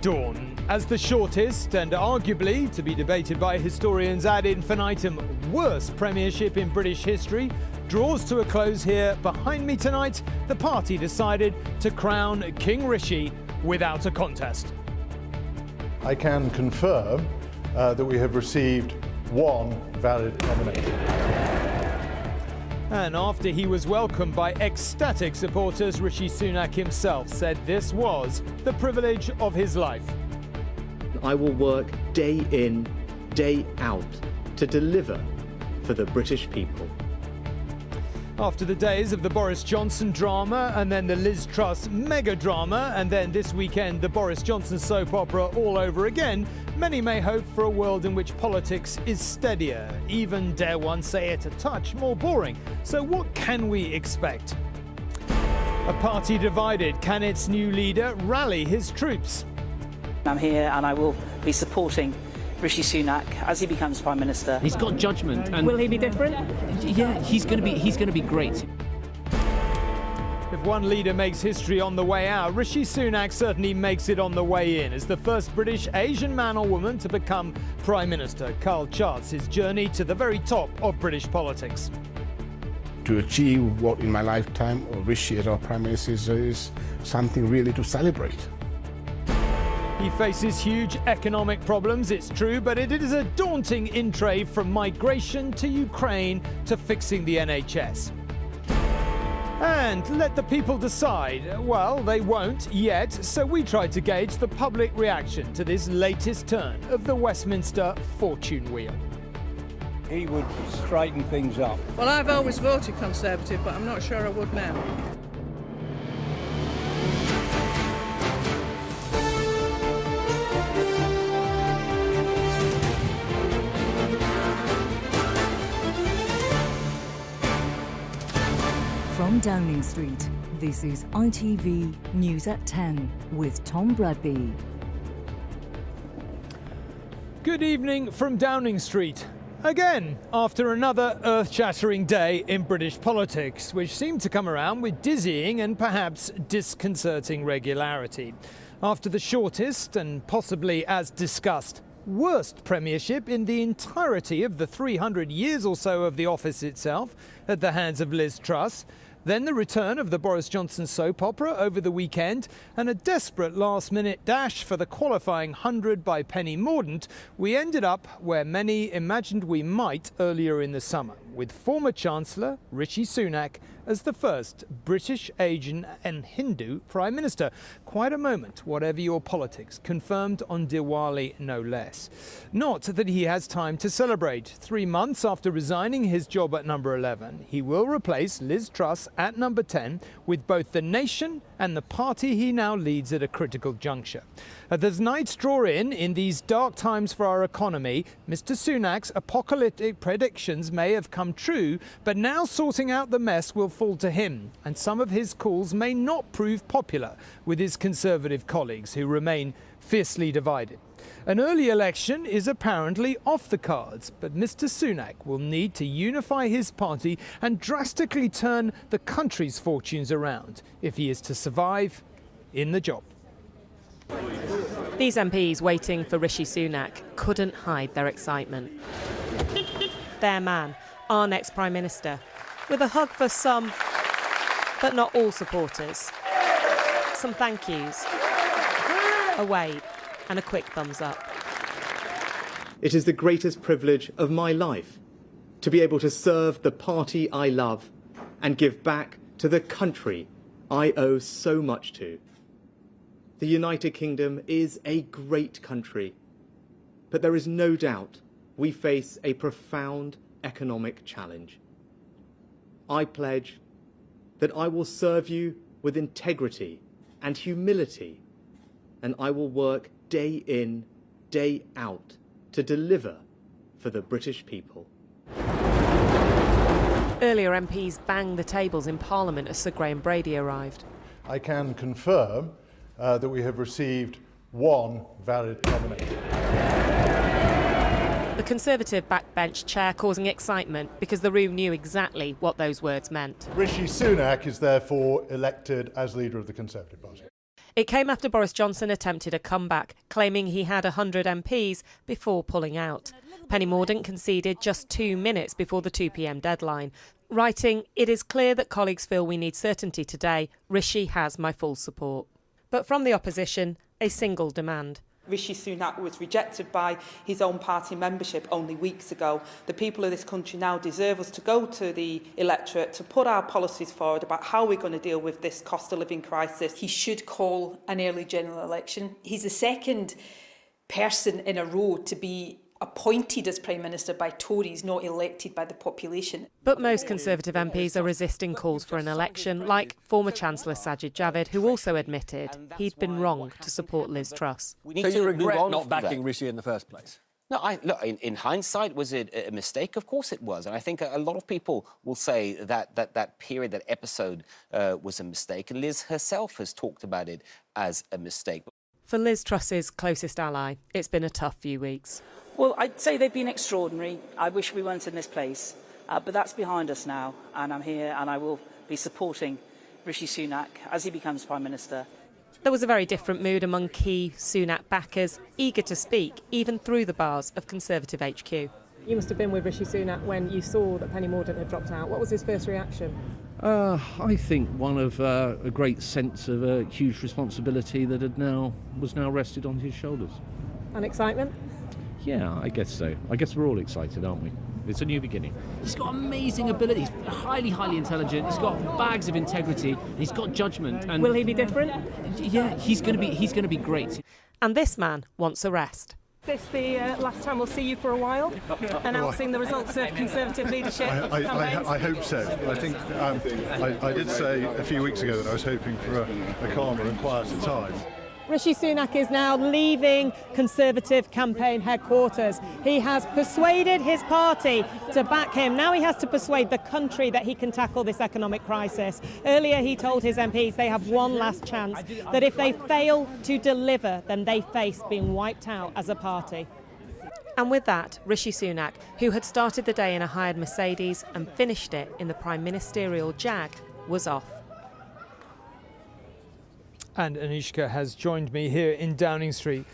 dawn as the shortest and arguably, to be debated by historians ad infinitum, worst premiership in British history draws to a close here behind me tonight. The party decided to crown King Rishi without a contest. I can confirm that we have received one valid nomination. And after he was welcomed by ecstatic supporters, Rishi Sunak himself said this was the privilege of his life. I will work day in, day out to deliver for the British people. After the days of the Boris Johnson drama and then the Liz Truss mega drama and then this weekend the Boris Johnson soap opera all over again, many may hope for a world in which politics is steadier, even, dare one say it, a touch more boring. So what can we expect? A party divided. Can its new leader rally his troops? I'm here and I will be supporting Rishi Sunak as he becomes Prime Minister. He's got judgment. And will he be different? Yeah, he's going to be great. If one leader makes history on the way out, Rishi Sunak certainly makes it on the way in as the first British Asian man or woman to become Prime Minister. Carl charts his journey to the very top of British politics. To achieve what in my lifetime or Rishi as our Prime Minister is something really to celebrate. He faces huge economic problems, it's true, but it is a daunting in-trade from migration to Ukraine to fixing the NHS. And let the people decide. Well, they won't yet, so we tried to gauge the public reaction to this latest turn of the Westminster fortune wheel. He would straighten things up. Well, I've always voted Conservative, but I'm not sure I would now. From Downing Street, this is ITV News at 10 with Tom Bradby. Good evening from Downing Street. Again, after another earth-shattering day in British politics, which seemed to come around with dizzying and perhaps disconcerting regularity. After the shortest and possibly, as discussed, worst premiership in the entirety of the 300 years or so of the office itself at the hands of Liz Truss, then the return of the Boris Johnson soap opera over the weekend and a desperate last-minute dash for the qualifying 100 by Penny Mordaunt, we ended up where many imagined we might earlier in the summer, with former Chancellor Rishi Sunak as the first British, Asian and Hindu Prime Minister. Quite a moment, whatever your politics, confirmed on Diwali no less. Not that he has time to celebrate. 3 months after resigning his job at number 11, he will replace Liz Truss at number 10 with both the nation and the party he now leads at a critical juncture. As the nights draw in these dark times for our economy, Mr. Sunak's apocalyptic predictions may have come true, but now sorting out the mess will fall to him, and some of his calls may not prove popular with his Conservative colleagues who remain fiercely divided. An early election is apparently off the cards, but Mr. Sunak will need to unify his party and drastically turn the country's fortunes around if he is to survive in the job. These MPs waiting for Rishi Sunak couldn't hide their excitement. Their man, our next Prime Minister, with a hug for some, but not all supporters. Some thank yous, a wave and a quick thumbs up. It is the greatest privilege of my life to be able to serve the party I love and give back to the country I owe so much to. The United Kingdom is a great country, but there is no doubt we face a profound economic challenge. I pledge that I will serve you with integrity and humility, and I will work day in, day out to deliver for the British people. Earlier MPs banged the tables in Parliament as Sir Graham Brady arrived. I can confirm that we have received one valid nomination. The Conservative backbench chair causing excitement because the room knew exactly what those words meant. Rishi Sunak is therefore elected as leader of the Conservative Party. It came after Boris Johnson attempted a comeback, claiming he had 100 MPs before pulling out. Penny Mordaunt conceded just 2 minutes before the 2 p.m. deadline, writing, "It is clear that colleagues feel we need certainty today. Rishi has my full support." But from the opposition, a single demand. Rishi Sunak was rejected by his own party membership only weeks ago. The people of this country now deserve us to go to the electorate to put our policies forward about how we're going to deal with this cost of living crisis. He should call an early general election. He's the second person in a row to be appointed as Prime Minister by Tories, not elected by the population. But most Conservative MPs are resisting calls for an election, like former Chancellor Sajid Javid, who also admitted he'd been wrong to support Liz Truss. So you regret not backing Rishi in the first place? No, look, in hindsight, was it a mistake? Of course it was. And I think a lot of people will say that period, that episode was a mistake. And Liz herself has talked about it as a mistake. For Liz Truss's closest ally, it's been a tough few weeks. Well, I'd say they've been extraordinary. I wish we weren't in this place. But that's behind us now. And I'm here and I will be supporting Rishi Sunak as he becomes Prime Minister. There was a very different mood among key Sunak backers, eager to speak, even through the bars of Conservative HQ. You must have been with Rishi Sunak when you saw that Penny Mordaunt had dropped out. What was his first reaction? I think one of a great sense of a huge responsibility that was now rested on his shoulders. And excitement? Yeah, I guess so. I guess we're all excited, aren't we? It's a new beginning. He's got amazing abilities, highly, highly intelligent. He's got bags of integrity. He's got judgment. And will he be different? Yeah, he's going to be great. And this man wants a rest. Is this the last time we'll see you for a while, announcing the results of Conservative leadership campaigns? I hope so. I think I did say a few weeks ago that I was hoping for a calmer and quieter time. Rishi Sunak is now leaving Conservative campaign headquarters. He has persuaded his party to back him. Now he has to persuade the country that he can tackle this economic crisis. Earlier he told his MPs they have one last chance, that if they fail to deliver, then they face being wiped out as a party. And with that, Rishi Sunak, who had started the day in a hired Mercedes and finished it in the prime ministerial Jag, was off. And Anushka has joined me here in Downing Street.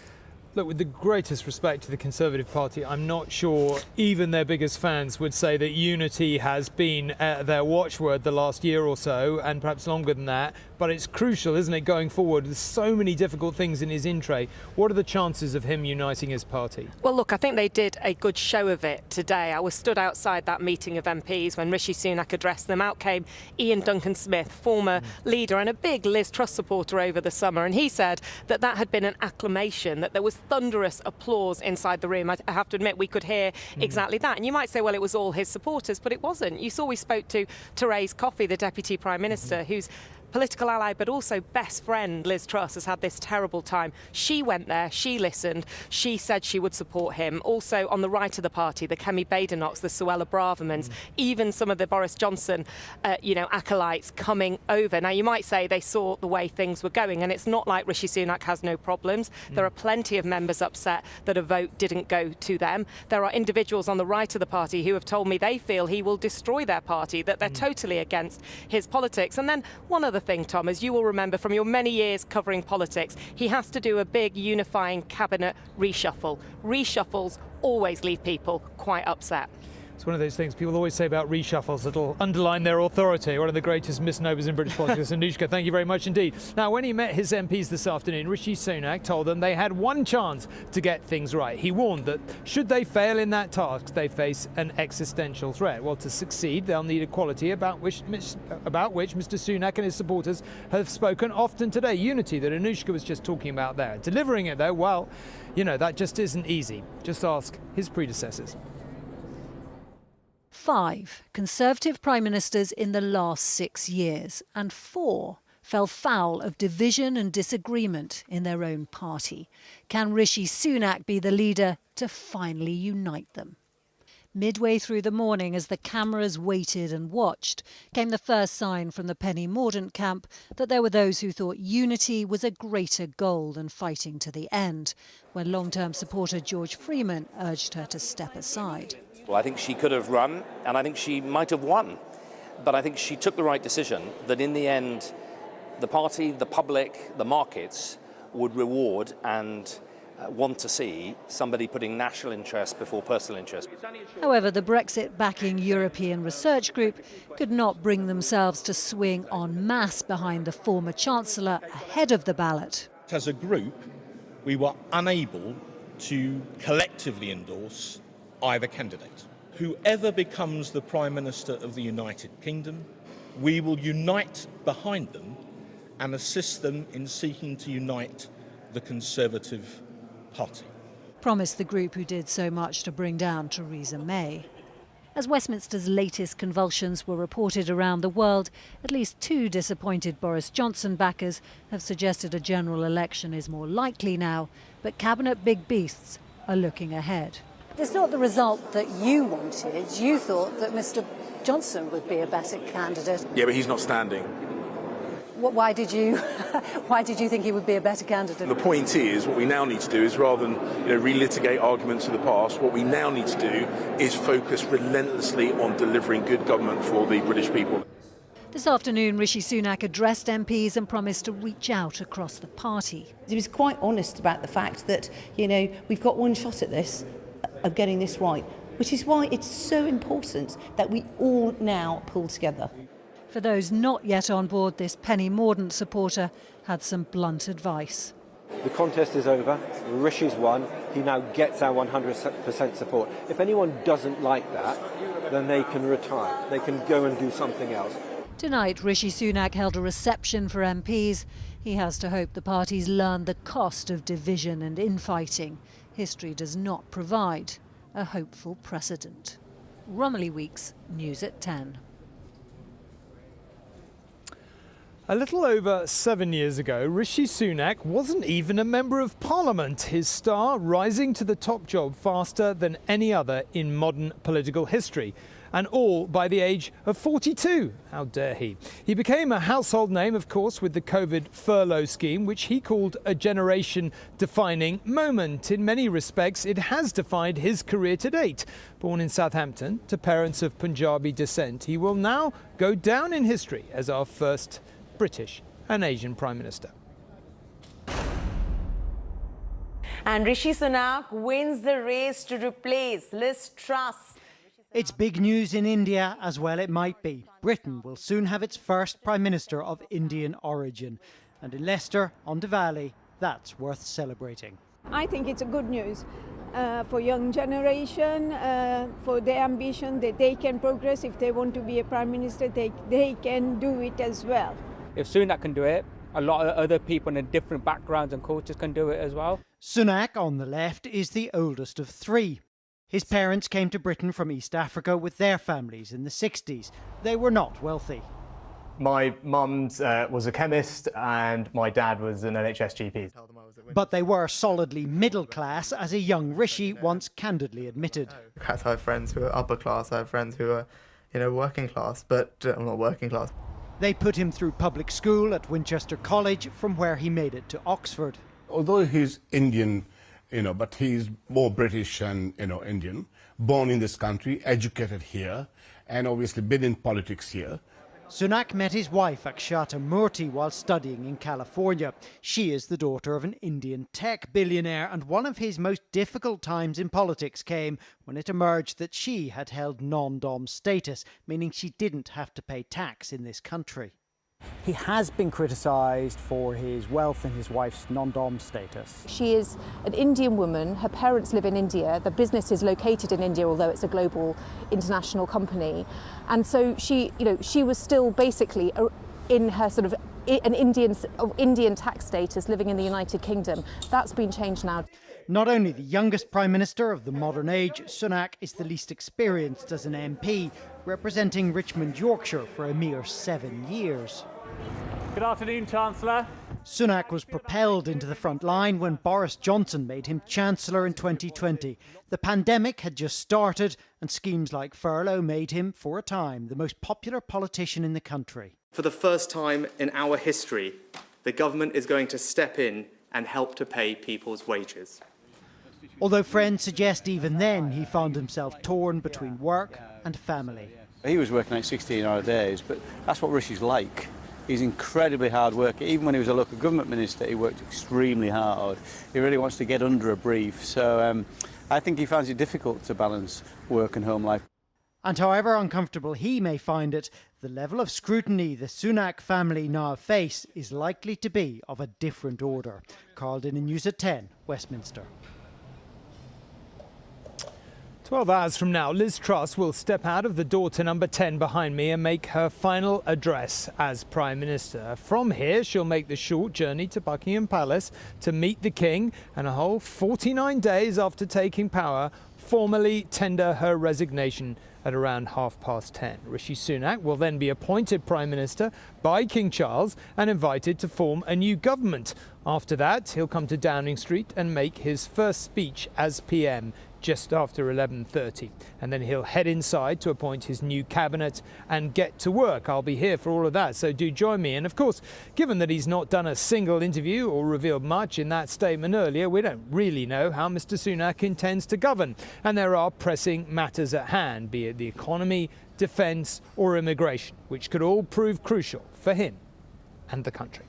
Look, with the greatest respect to the Conservative Party, I'm not sure even their biggest fans would say that unity has been their watchword the last year or so, and perhaps longer than that. But it's crucial, isn't it, going forward? There's so many difficult things in his in-tray. What are the chances of him uniting his party? Well, look, I think they did a good show of it today. I was stood outside that meeting of MPs when Rishi Sunak addressed them. Out came Ian Duncan-Smith, former leader and a big Liz Truss supporter over the summer, and he said that had been an acclamation, that there was thunderous applause inside the room. I have to admit, we could hear exactly that. And you might say, well, it was all his supporters, but it wasn't. You saw we spoke to Therese Coffey, the Deputy Prime Minister, who's political ally but also best friend. Liz Truss has had this terrible time. She went there, she listened, she said she would support him. Also on the right of the party, the Kemi Badenochs, the Suella Bravermans, even some of the Boris Johnson acolytes coming over. Now you might say they saw the way things were going, and it's not like Rishi Sunak has no problems. There are plenty of members upset that a vote didn't go to them. There are individuals on the right of the party who have told me they feel he will destroy their party, that they're totally against his politics. And then one other thing, Tom, as you will remember from your many years covering politics, he has to do a big unifying cabinet reshuffle. Reshuffles always leave people quite upset. It's one of those things people always say about reshuffles that'll underline their authority. One of the greatest misnomers in British politics. Anushka, thank you very much indeed. Now, when he met his MPs this afternoon, Rishi Sunak told them they had one chance to get things right. He warned that should they fail in that task, they face an existential threat. Well, to succeed, they'll need equality, about which Mr Sunak and his supporters have spoken often today. Unity that Anushka was just talking about there. Delivering it, though, well, that just isn't easy. Just ask his predecessors. 5 Conservative Prime Ministers in the last 6 years, and 4 fell foul of division and disagreement in their own party. Can Rishi Sunak be the leader to finally unite them? Midway through the morning, as the cameras waited and watched, came the first sign from the Penny Mordaunt camp that there were those who thought unity was a greater goal than fighting to the end, when long-term supporter George Freeman urged her to step aside. Well, I think she could have run, and I think she might have won. But I think she took the right decision, that in the end, the party, the public, the markets would reward and want to see somebody putting national interest before personal interest. However, the Brexit-backing European Research Group could not bring themselves to swing en masse behind the former Chancellor ahead of the ballot. As a group, we were unable to collectively endorse either candidate. Whoever becomes the Prime Minister of the United Kingdom, we will unite behind them and assist them in seeking to unite the Conservative Party. Promised the group who did so much to bring down Theresa May. As Westminster's latest convulsions were reported around the world, at least 2 disappointed Boris Johnson backers have suggested a general election is more likely now, but cabinet big beasts are looking ahead. It's not the result that you wanted. You thought that Mr. Johnson would be a better candidate. Yeah, but he's not standing. Why did you think he would be a better candidate? The point is, what we now need to do is, rather than relitigate arguments of the past, what we now need to do is focus relentlessly on delivering good government for the British people. This afternoon, Rishi Sunak addressed MPs and promised to reach out across the party. He was quite honest about the fact that, we've got one shot at this, of getting this right, which is why it's so important that we all now pull together. For those not yet on board, this Penny Mordaunt supporter had some blunt advice. The contest is over. Rishi's won. He now gets our 100% support. If anyone doesn't like that, then they can retire. They can go and do something else. Tonight, Rishi Sunak held a reception for MPs. He has to hope the parties learn the cost of division and infighting. History does not provide a hopeful precedent. Romilly Weeks, News at 10. A little over 7 years ago, Rishi Sunak wasn't even a member of Parliament, his star rising to the top job faster than any other in modern political history. And all by the age of 42. How dare he? He became a household name, of course, with the COVID furlough scheme, which he called a generation-defining moment. In many respects, it has defined his career to date. Born in Southampton to parents of Punjabi descent, he will now go down in history as our first British and Asian Prime Minister. And Rishi Sunak wins the race to replace Liz Truss. It's big news in India as well it might be. Britain will soon have its first Prime Minister of Indian origin. And in Leicester, on Diwali, that's worth celebrating. I think it's a good news for young generation, for their ambition that they can progress. If they want to be a Prime Minister, they can do it as well. If Sunak can do it, a lot of other people in different backgrounds and cultures can do it as well. Sunak, on the left, is the oldest of 3. His parents came to Britain from East Africa with their families in the 60s. They were not wealthy. My mum was a chemist and my dad was an NHS GP. But they were solidly middle class, as a young Rishi once candidly admitted. I have friends who are upper class, I have friends who are, working class, but I'm not working class. They put him through public school at Winchester College, from where he made it to Oxford. Although he's Indian, but he's more British and, Indian, born in this country, educated here, and obviously been in politics here. Sunak met his wife Akshata Murthy while studying in California. She is the daughter of an Indian tech billionaire, and one of his most difficult times in politics came when it emerged that she had held non-dom status, meaning she didn't have to pay tax in this country. He has been criticised for his wealth and his wife's non-dom status. She is an Indian woman. Her parents live in India. The business is located in India, although it's a global international company. And so she was still basically in her sort of an Indian tax status, living in the United Kingdom. That's been changed now. Not only the youngest Prime Minister of the modern age, Sunak is the least experienced as an MP, representing Richmond, Yorkshire for a mere 7 years. Good afternoon, Chancellor. Sunak was propelled into the front line when Boris Johnson made him Chancellor in 2020. The pandemic had just started, and schemes like furlough made him, for a time, the most popular politician in the country. For the first time in our history, the government is going to step in and help to pay people's wages. Although friends suggest even then he found himself torn between work and family. He was working like 16-hour days, but that's what Rishi's like. He's incredibly hard worker. Even when he was a local government minister, he worked extremely hard. He really wants to get under a brief. So I think he finds it difficult to balance work and home life. And however uncomfortable he may find it, the level of scrutiny the Sunak family now face is likely to be of a different order. Carl Dinnan, News at 10, Westminster. 12 hours from now, Liz Truss will step out of the door to number 10 behind me and make her final address as Prime Minister. From here, she'll make the short journey to Buckingham Palace to meet the King and a whole 49 days after taking power, formally tender her resignation at around 10:30. Rishi Sunak will then be appointed Prime Minister by King Charles and invited to form a new government. After that, he'll come to Downing Street and make his first speech as PM just after 11:30. And then he'll head inside to appoint his new cabinet and get to work. I'll be here for all of that, so do join me. And of course, given that he's not done a single interview or revealed much in that statement earlier, we don't really know how Mr. Sunak intends to govern. And there are pressing matters at hand, be it the economy, defence or immigration, which could all prove crucial for him and the country.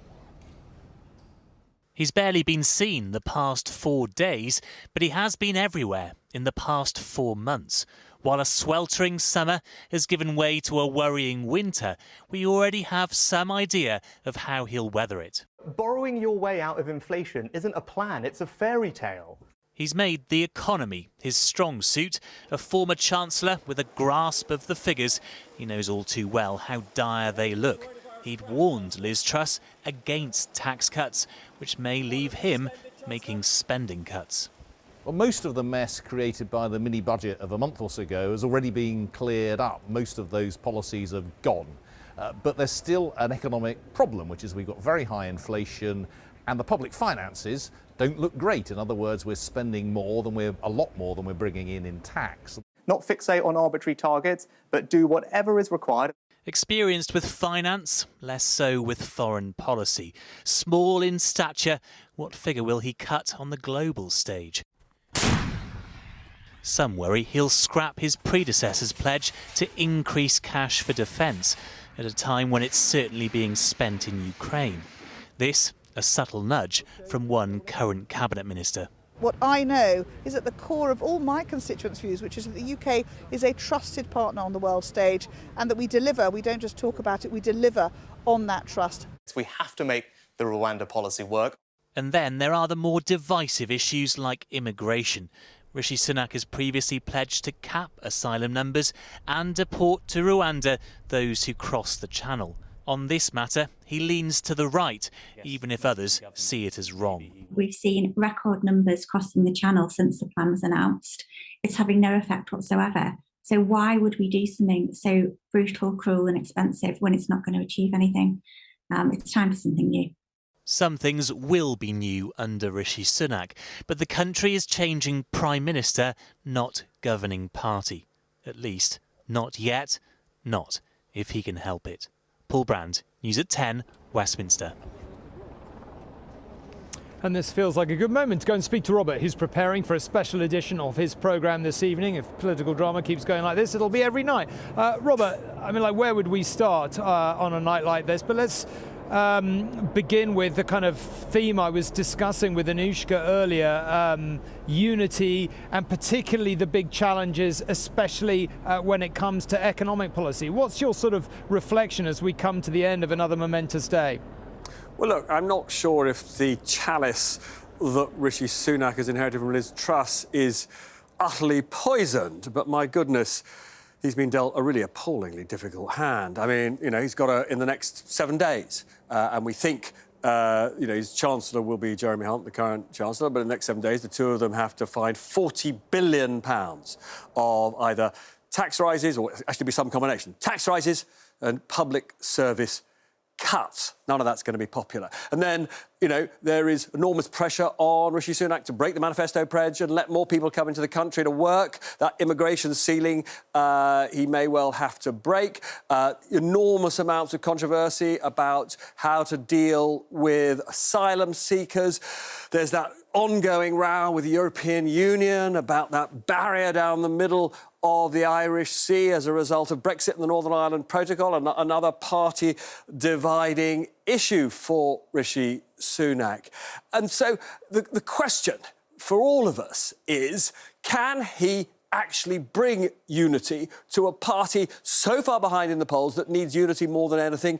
He's barely been seen the past 4 days, but he has been everywhere in the past 4 months. While a sweltering summer has given way to a worrying winter, we already have some idea of how he'll weather it. Borrowing your way out of inflation isn't a plan, it's a fairy tale. He's made the economy his strong suit. A former Chancellor with a grasp of the figures, he knows all too well how dire they look. He'd warned Liz Truss against tax cuts, which may leave him making spending cuts. Well, most of the mess created by the mini-budget of a month or so ago has already been cleared up. Most of those policies have gone. But there's still an economic problem, which is we've got very high inflation and the public finances don't look great. In other words, we're spending a lot more than we're bringing in tax. Not fixate on arbitrary targets, but do whatever is required. Experienced with finance, less so with foreign policy. Small in stature, what figure will he cut on the global stage? Some worry he'll scrap his predecessor's pledge to increase cash for defence at a time when it's certainly being spent in Ukraine. This, a subtle nudge from one current cabinet minister. What I know is at the core of all my constituents' views, which is that the UK is a trusted partner on the world stage and that we deliver, we don't just talk about it, we deliver on that trust. We have to make the Rwanda policy work. And then there are the more divisive issues like immigration. Rishi Sunak has previously pledged to cap asylum numbers and deport to Rwanda those who cross the channel. On this matter, he leans to the right, even if others see it as wrong. We've seen record numbers crossing the channel since the plan was announced. It's having no effect whatsoever. So why would we do something so brutal, cruel and expensive when it's not going to achieve anything? It's time for something new. Some things will be new under Rishi Sunak, but the country is changing Prime Minister, not governing party. At least, not yet, not if he can help it. Paul Brand, News at 10, Westminster. And this feels like a good moment to go and speak to Robert, who's preparing for a special edition of his programme this evening. If political drama keeps going like this, it'll be every night. Robert, I mean, where would we start on a night like this? But let's begin with the kind of theme I was discussing with Anushka earlier, unity and particularly the big challenges, especially when it comes to economic policy. What's your sort of reflection as we come to the end of another momentous day? Well, look, I'm not sure if the chalice that Rishi Sunak has inherited from Liz Truss is utterly poisoned, but my goodness, he's been dealt a really appallingly difficult hand. I mean, he's got in the next 7 days, and we think, his Chancellor will be Jeremy Hunt, the current Chancellor, but in the next 7 days, the two of them have to find £40 billion of either tax rises, or actually be some combination, tax rises and public service cuts. None of that's going to be popular. And then, there is enormous pressure on Rishi Sunak to break the manifesto pledge and let more people come into the country to work. That immigration ceiling he may well have to break. Enormous amounts of controversy about how to deal with asylum seekers. There's that ongoing row with the European Union about that barrier down the middle of the Irish Sea as a result of Brexit and the Northern Ireland Protocol, and another party dividing issue for Rishi Sunak. And so the question for all of us is, can he actually bring unity to a party so far behind in the polls that needs unity more than anything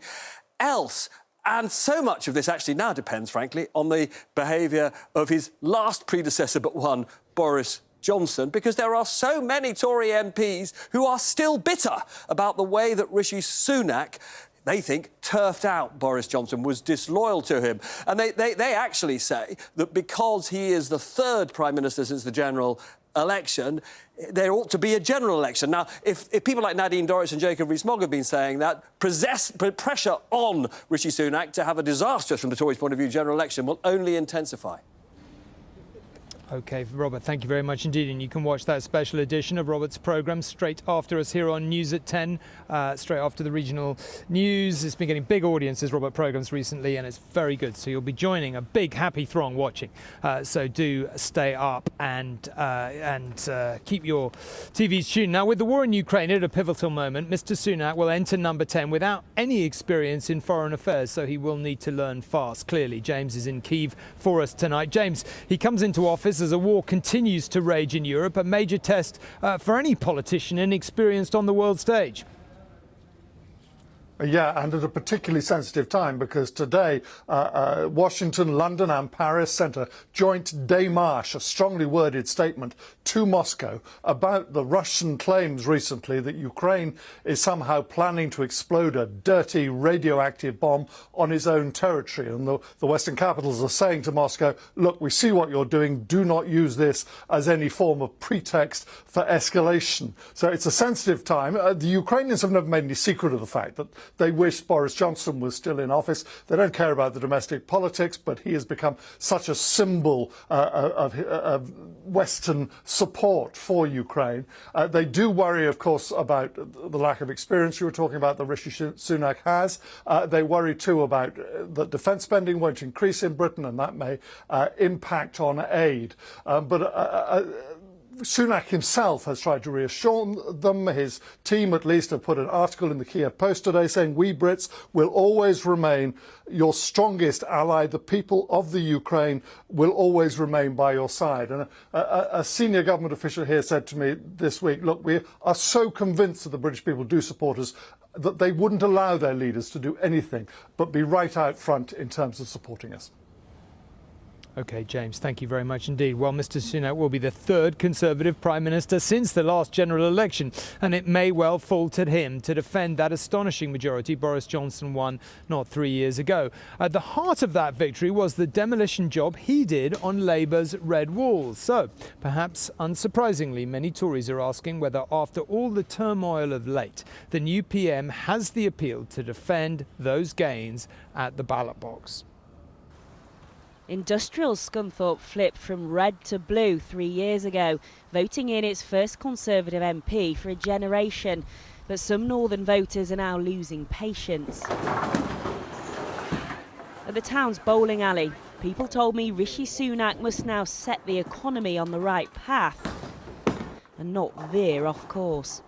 else? And so much of this actually now depends, frankly, on the behaviour of his last predecessor but one, Boris Johnson, because there are so many Tory MPs who are still bitter about the way that Rishi Sunak, they think, turfed out Boris Johnson, was disloyal to him. And they actually say that because he is the third Prime Minister since the general election, there ought to be a general election. Now, if people like Nadine Dorries and Jacob Rees-Mogg have been saying that, pressure on Rishi Sunak to have a disastrous, from the Tories' point of view, general election will only intensify. OK, Robert, thank you very much indeed. And you can watch that special edition of Robert's programme straight after us here on News at 10, straight after the regional news. It's been getting big audiences, Robert programmes, recently, and it's very good. So you'll be joining a big, happy throng watching. So do stay up and keep your TVs tuned. Now, with the war in Ukraine at a pivotal moment, Mr Sunak will enter number 10 without any experience in foreign affairs, so he will need to learn fast, clearly. James is in Kyiv for us tonight. James, he comes into office as a war continues to rage in Europe, a major test for any politician inexperienced on the world stage. Yeah, and at a particularly sensitive time, because today Washington, London and Paris sent a joint démarche, a strongly worded statement to Moscow about the Russian claims recently that Ukraine is somehow planning to explode a dirty radioactive bomb on its own territory. And the Western capitals are saying to Moscow, look, we see what you're doing, do not use this as any form of pretext for escalation. So it's a sensitive time. The Ukrainians have never made any secret of the fact that they wish Boris Johnson was still in office. They don't care about the domestic politics, but he has become such a symbol of Western support for Ukraine. They do worry, of course, about the lack of experience you were talking about that Rishi Sunak has. They worry too about that defence spending won't increase in Britain, and that may impact on aid. Sunak himself has tried to reassure them. His team, at least, have put an article in the Kiev Post today saying, we Brits will always remain your strongest ally. The people of the Ukraine will always remain by your side. And a senior government official here said to me this week, look, we are so convinced that the British people do support us that they wouldn't allow their leaders to do anything but be right out front in terms of supporting us. OK, James, thank you very much indeed. Well, Mr Sunak will be the third Conservative Prime Minister since the last general election, and it may well fall to him to defend that astonishing majority Boris Johnson won not 3 years ago. At the heart of that victory was the demolition job he did on Labour's red walls. So, perhaps unsurprisingly, many Tories are asking whether, after all the turmoil of late, the new PM has the appeal to defend those gains at the ballot box. Industrial Scunthorpe flipped from red to blue 3 years ago, voting in its first Conservative MP for a generation. But some northern voters are now losing patience. At the town's bowling alley, people told me Rishi Sunak must now set the economy on the right path and not veer off course.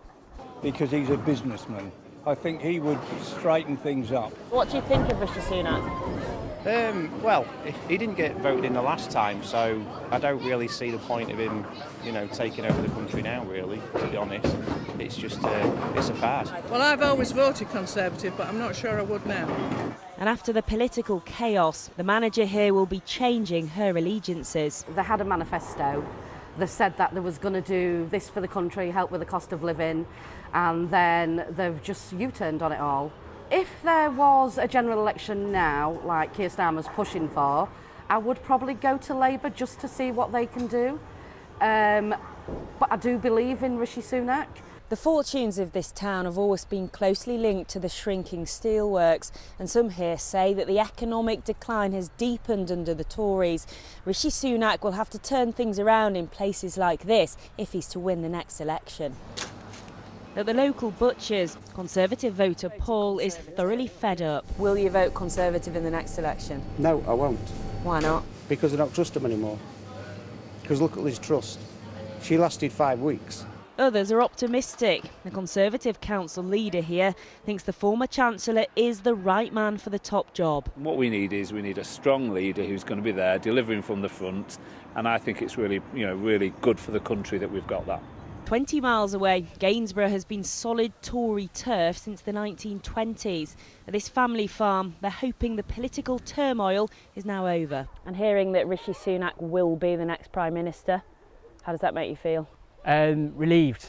Because he's a businessman. I think he would straighten things up. What do you think of Rishi Sunak? Well, he didn't get voted in the last time, so I don't really see the point of him, taking over the country now, really, to be honest. It's just, it's a fad. Well, I've always voted Conservative, but I'm not sure I would now. And after the political chaos, the manager here will be changing her allegiances. They had a manifesto. They said that they was going to do this for the country, help with the cost of living, and then they've just U-turned on it all. If there was a general election now, like Keir Starmer's pushing for, I would probably go to Labour just to see what they can do. But I do believe in Rishi Sunak. The fortunes of this town have always been closely linked to the shrinking steelworks, and some here say that the economic decline has deepened under the Tories. Rishi Sunak will have to turn things around in places like this if he's to win the next election. At the local butchers, Conservative voter Paul is thoroughly fed up. Will you vote Conservative in the next election? No, I won't. Why not? because they don't trust him anymore. Because look at Liz Truss. She lasted 5 weeks. Others are optimistic. The Conservative council leader here thinks the former Chancellor is the right man for the top job. What we need a strong leader who's going to be there delivering from the front, and I think it's really, really good for the country that we've got that. 20 miles away, Gainsborough has been solid Tory turf since the 1920s. At this family farm, they're hoping the political turmoil is now over. And hearing that Rishi Sunak will be the next Prime Minister, how does that make you feel? Relieved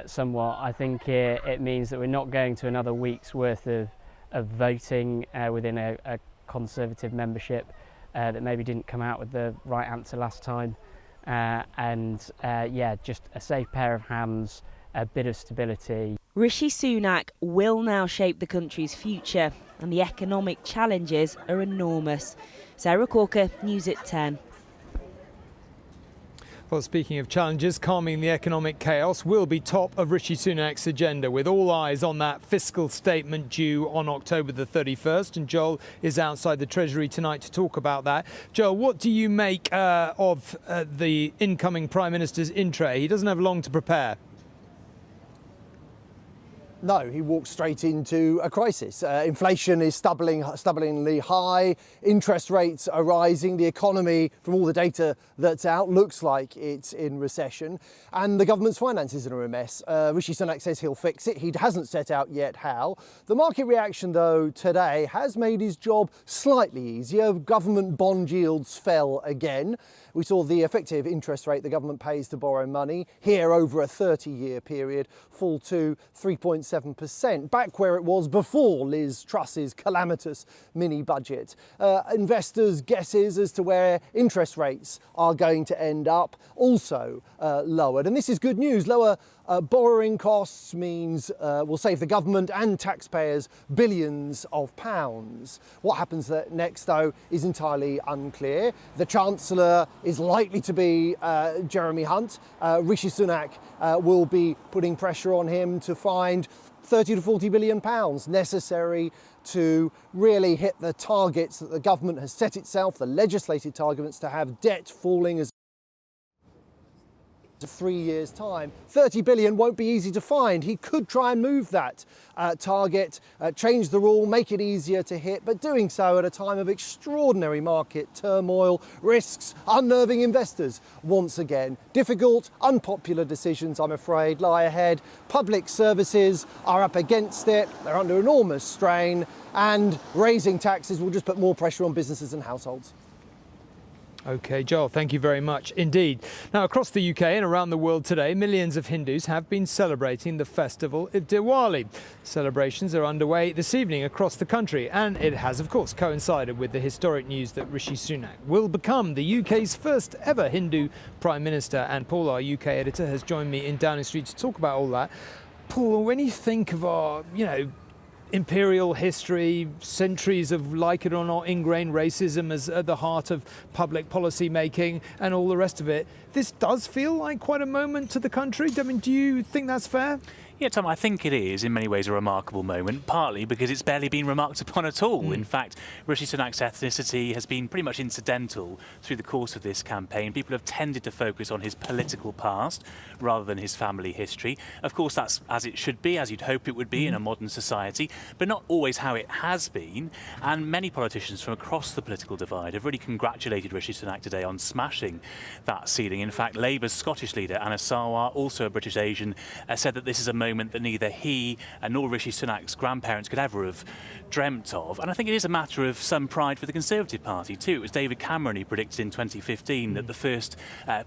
somewhat. I think it means that we're not going to another week's worth of voting within a Conservative membership that maybe didn't come out with the right answer last time. Just a safe pair of hands, a bit of stability. Rishi Sunak will now shape the country's future, and the economic challenges are enormous. Sarah Corker, News at 10. Well, speaking of challenges, calming the economic chaos will be top of Rishi Sunak's agenda, with all eyes on that fiscal statement due on October the 31st. And Joel is outside the Treasury tonight to talk about that. Joel, what do you make of the incoming Prime Minister's in tray? He doesn't have long to prepare. No, he walks straight into a crisis. Inflation is stubbornly high, interest rates are rising, the economy, from all the data that's out, looks like it's in recession, and the government's finances are in a mess. Rishi Sunak says he'll fix it. He hasn't set out yet how. The market reaction, though, today has made his job slightly easier. Government bond yields fell again. We saw the effective interest rate the government pays to borrow money here over a 30-year period fall to 3.7%, back where it was before Liz Truss's calamitous mini-budget. Investors' guesses as to where interest rates are going to end up also lowered. And this is good news. Lower borrowing costs means will save the government and taxpayers billions of pounds. What happens next, though, is entirely unclear. The Chancellor is likely to be Jeremy Hunt. Rishi Sunak will be putting pressure on him to find 30 to 40 billion pounds necessary to really hit the targets that the government has set itself, the legislated targets to have debt falling as 3 years' time. 30 billion won't be easy to find. He could try and move that target, change the rule, make it easier to hit, but doing so at a time of extraordinary market turmoil, risks, unnerving investors once again. Difficult, unpopular decisions, I'm afraid, lie ahead. Public services are up against it. They're under enormous strain, and raising taxes will just put more pressure on businesses and households. OK, Joel, thank you very much indeed. Now, across the UK and around the world today, millions of Hindus have been celebrating the festival of Diwali. Celebrations are underway this evening across the country, and it has, of course, coincided with the historic news that Rishi Sunak will become the UK's first ever Hindu Prime Minister. And Paul, our UK editor, has joined me in Downing Street to talk about all that. Paul, when you think of our, imperial history, centuries of, like it or not, ingrained racism as at the heart of public policy making and all the rest of it, this does feel like quite a moment to the country. I mean, do you think that's fair? Yeah, Tom, I think it is in many ways a remarkable moment, partly because it's barely been remarked upon at all. In fact, Rishi Sunak's ethnicity has been pretty much incidental through the course of this campaign. People have tended to focus on his political past rather than his family history. Of course, that's as it should be, as you'd hope it would be in a modern society, but not always how it has been. And many politicians from across the political divide have really congratulated Rishi Sunak today on smashing that ceiling. In fact, Labour's Scottish leader, Anna Sarwar, also a British Asian, said that this is a moment that neither he nor Rishi Sunak's grandparents could ever have dreamt of. And I think it is a matter of some pride for the Conservative Party too. It was David Cameron who predicted in 2015 that the first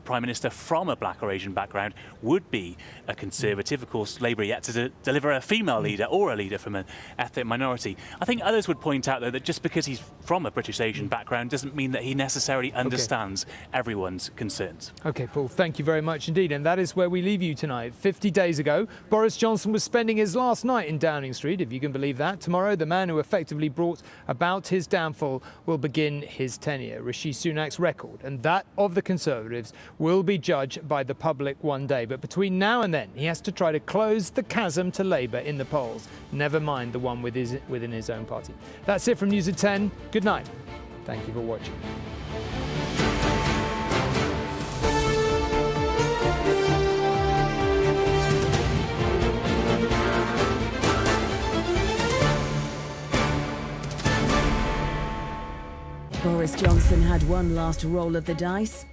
Prime Minister from a black or Asian background would be a Conservative. Of course, Labour yet to deliver a female leader or a leader from an ethnic minority. I think others would point out, though, that just because he's from a British Asian background doesn't mean that he necessarily understands everyone's concerns. OK, Paul, thank you very much indeed. And that is where we leave you tonight. 50 days ago, Boris Johnson was spending his last night in Downing Street, if you can believe that. Tomorrow, the man who effectively brought about his downfall will begin his tenure. Rishi Sunak's record and that of the Conservatives will be judged by the public one day. But between now and then, he has to try to close the chasm to Labour in the polls, never mind the one within his own party. That's it from News at 10. Good night. Thank you for watching. Boris Johnson had one last roll of the dice.